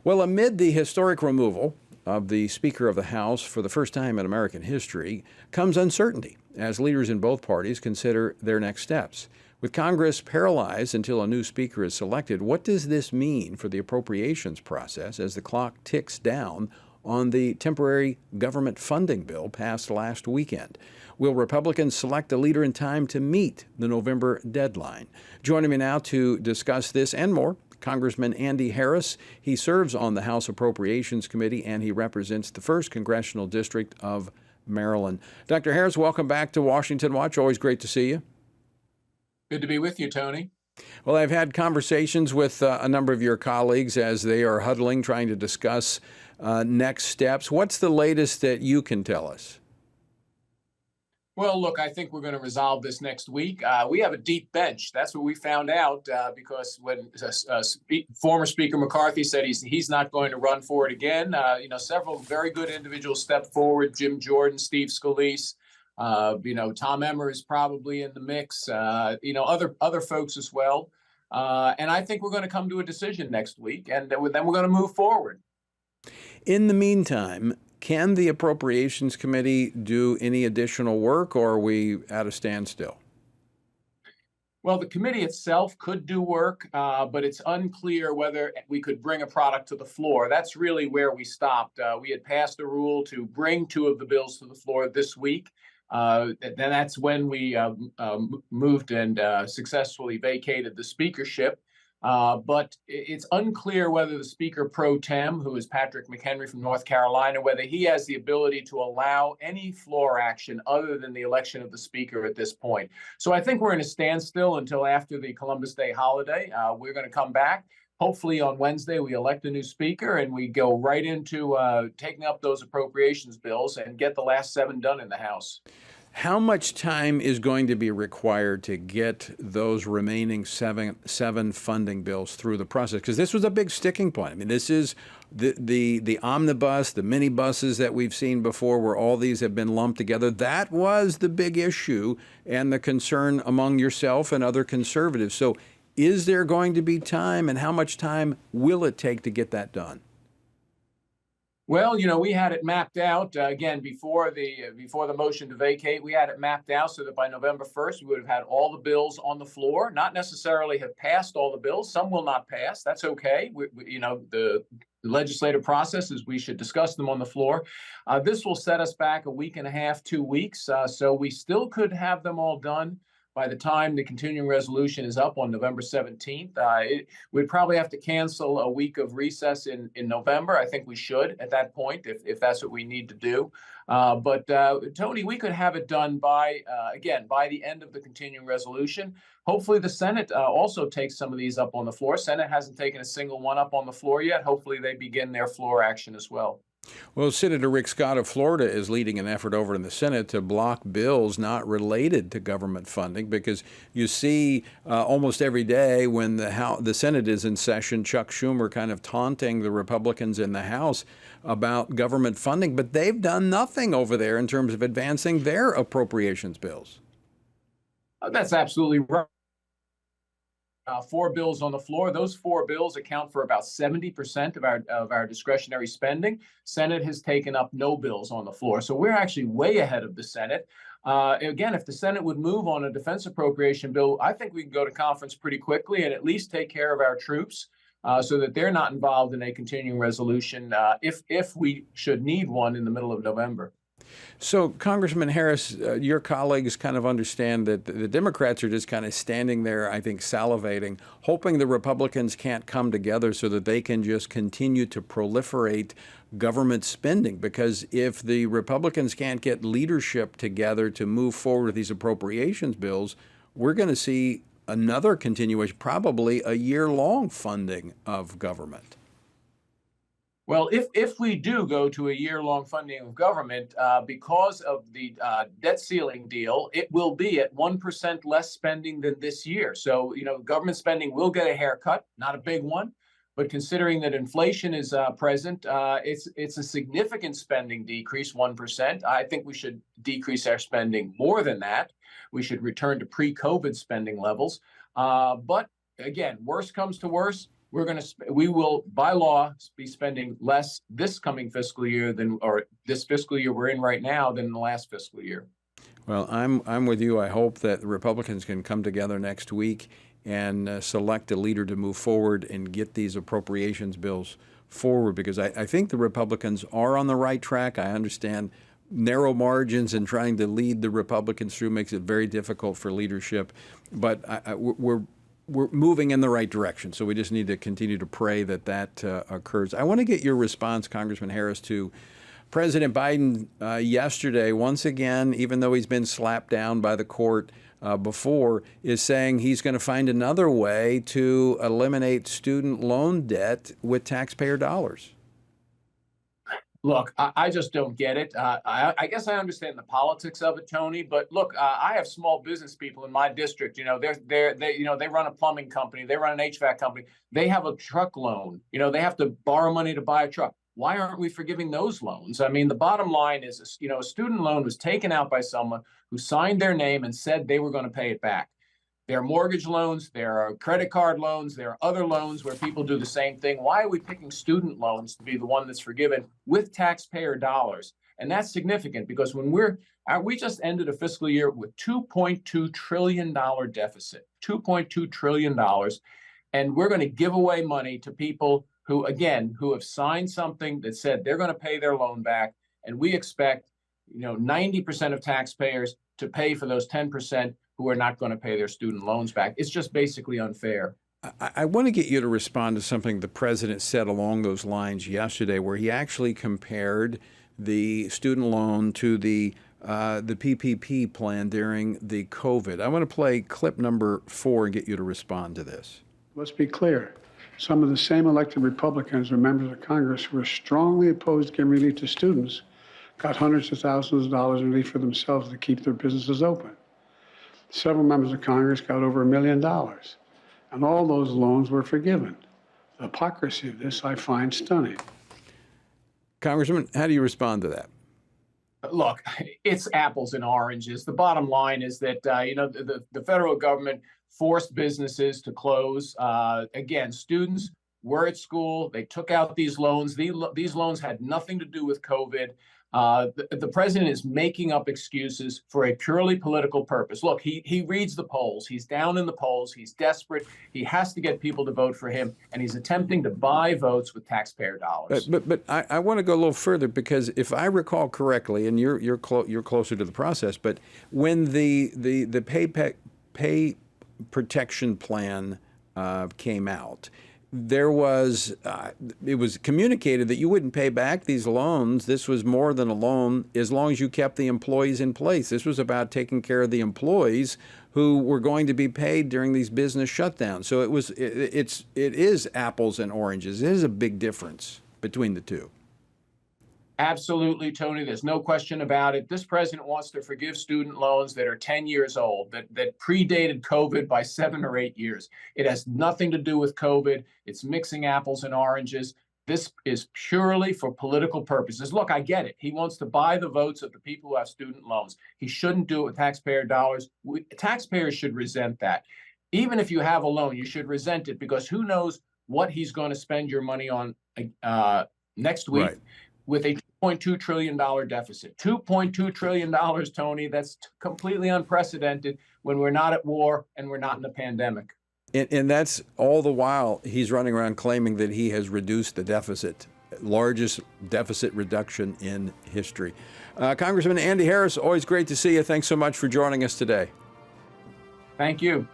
Well, amid the historic removal of the Speaker of the House for the first time in American history comes uncertainty as leaders in both parties consider their next steps. With Congress paralyzed until a new Speaker is selected, what does this mean for the appropriations process as the clock ticks down on the temporary government funding bill passed last weekend? Will Republicans select a leader in time to meet the November deadline? Joining me now to discuss this and more, Congressman Andy Harris. He serves on the House Appropriations Committee and he represents the 1st Congressional District of Maryland. Dr. Harris, welcome back to Washington Watch. Always great to see you. Good to be with you, Tony. Well, I've had conversations with a number of your colleagues as they are huddling, trying to discuss next steps. What's the latest that you can tell us? Well, look, I think we're going to resolve this next week. We have a deep bench. That's what we found out because when former Speaker McCarthy said he's not going to run for it again, several very good individuals stepped forward: Jim Jordan, Steve Scalise. Tom Emmer is probably in the mix. Other folks as well. And I think we're going to come to a decision next week, and then we're going to move forward. In the meantime, can the Appropriations Committee do any additional work, or are we at a standstill? Well, the committee itself could do work, but it's unclear whether we could bring a product to the floor. That's really where we stopped. We had passed a rule to bring 2 of the bills to the floor this week. Then that's when we moved and successfully vacated the speakership. But it's unclear whether the Speaker pro tem, who is Patrick McHenry from North Carolina, whether he has the ability to allow any floor action other than the election of the Speaker at this point. So I think we're in a standstill until after the Columbus Day holiday. We're going to come back. Hopefully on Wednesday, we elect a new Speaker and we go right into taking up those appropriations bills and get the last 7 done in the House. How much time is going to be required to get those remaining seven funding bills through the process? Because this was a big sticking point. I mean, this is the omnibus, the minibuses that we've seen before, where all these have been lumped together. That was the big issue and the concern among yourself and other conservatives. So is there going to be time, and how much time will it take to get that done? Well, we had it mapped out again before the motion to vacate. We had it mapped out so that by November 1st, we would have had all the bills on the floor. Not necessarily have passed all the bills. Some will not pass. That's okay. The legislative process is we should discuss them on the floor. This will set us back a week and a half, 2 weeks. So we still could have them all done by the time the continuing resolution is up on November 17th. We'd probably have to cancel a week of recess in November. I think we should at that point, if that's what we need to do. But Tony, we could have it done by the end of the continuing resolution. Hopefully the Senate also takes some of these up on the floor. Senate hasn't taken a single one up on the floor yet. Hopefully they begin their floor action as well. Well, Senator Rick Scott of Florida is leading an effort over in the Senate to block bills not related to government funding, because you see almost every day when the Senate is in session, Chuck Schumer kind of taunting the Republicans in the House about government funding, but they've done nothing over there in terms of advancing their appropriations bills. That's absolutely right. 4 bills on the floor. Those 4 bills account for about 70% of our discretionary spending. Senate has taken up no bills on the floor. So we're actually way ahead of the Senate. Again, if the Senate would move on a defense appropriation bill, I think we can go to conference pretty quickly and at least take care of our troops so that they're not involved in a continuing resolution if we should need one in the middle of November. So, Congressman Harris, your colleagues kind of understand that the Democrats are just kind of standing there, I think, salivating, hoping the Republicans can't come together so that they can just continue to proliferate government spending. Because if the Republicans can't get leadership together to move forward with these appropriations bills, we're going to see another continuation, probably a year-long funding of government. Well, if we do go to a year-long funding of government, because of the debt ceiling deal, it will be at 1% less spending than this year. So, government spending will get a haircut, not a big one, but considering that inflation is present, it's a significant spending decrease, 1%. I think we should decrease our spending more than that. We should return to pre-COVID spending levels. But again, worst comes to worst, we will by law be spending less this coming fiscal year or this fiscal year we're in right now than the last fiscal year. Well, I'm with you. I hope that the Republicans can come together next week and select a leader to move forward and get these appropriations bills forward, because I think the Republicans are on the right track. I understand narrow margins and trying to lead the Republicans through makes it very difficult for leadership, but we're moving in the right direction. So we just need to continue to pray that occurs. I want to get your response, Congressman Harris, to President Biden yesterday, once again, even though he's been slapped down by the court before, is saying he's going to find another way to eliminate student loan debt with taxpayer dollars. Look, I just don't get it. I guess I understand the politics of it, Tony. But look, I have small business people in my district. You know, they run a plumbing company, they run an HVAC company, they have a truck loan. You know, they have to borrow money to buy a truck. Why aren't we forgiving those loans? I mean, the bottom line is, a student loan was taken out by someone who signed their name and said they were going to pay it back. There are mortgage loans, there are credit card loans, there are other loans where people do the same thing. Why are we picking student loans to be the one that's forgiven with taxpayer dollars? And that's significant because when we just ended a fiscal year with $2.2 trillion deficit, $2.2 trillion, and we're going to give away money to people who have signed something that said they're going to pay their loan back. And we expect, 90% of taxpayers to pay for those 10% who are not going to pay their student loans back. It's just basically unfair. I want to get you to respond to something the president said along those lines yesterday, where he actually compared the student loan to the PPP plan during the COVID. I want to play clip number 4 and get you to respond to this. Let's be clear. Some of the same elected Republicans or members of Congress who were strongly opposed to giving relief to students got hundreds of thousands of dollars in relief for themselves to keep their businesses open. Several members of Congress got over $1 million, and all those loans were forgiven. The hypocrisy of this I find stunning. Congressman, how do you respond to that? Look, it's apples and oranges. The bottom line is that, the federal government forced businesses to close. Again, students were at school. They took out these loans. These loans had nothing to do with COVID. The president is making up excuses for a purely political purpose. Look, he reads the polls. He's down in the polls. He's desperate. He has to get people to vote for him, and he's attempting to buy votes with taxpayer dollars. But I want to go a little further, because if I recall correctly, and you're closer to the process, but when the pay protection plan came out, there was it was communicated that you wouldn't pay back these loans. This was more than a loan as long as you kept the employees in place. This was about taking care of the employees who were going to be paid during these business shutdowns. So it is apples and oranges. It is a big difference between the two. Absolutely, Tony. There's no question about it. This president wants to forgive student loans that are 10 years old, that predated COVID by 7 or 8 years. It has nothing to do with COVID. It's mixing apples and oranges. This is purely for political purposes. Look, I get it. He wants to buy the votes of the people who have student loans. He shouldn't do it with taxpayer dollars. Taxpayers should resent that. Even if you have a loan, you should resent it, because who knows what he's going to spend your money on next week. Right. With a $2.2 trillion deficit. $2.2 trillion, Tony, that's completely unprecedented when we're not at war and we're not in a pandemic. And that's all the while he's running around claiming that he has reduced the deficit, largest deficit reduction in history. Congressman Andy Harris, always great to see you. Thanks so much for joining us today. Thank you.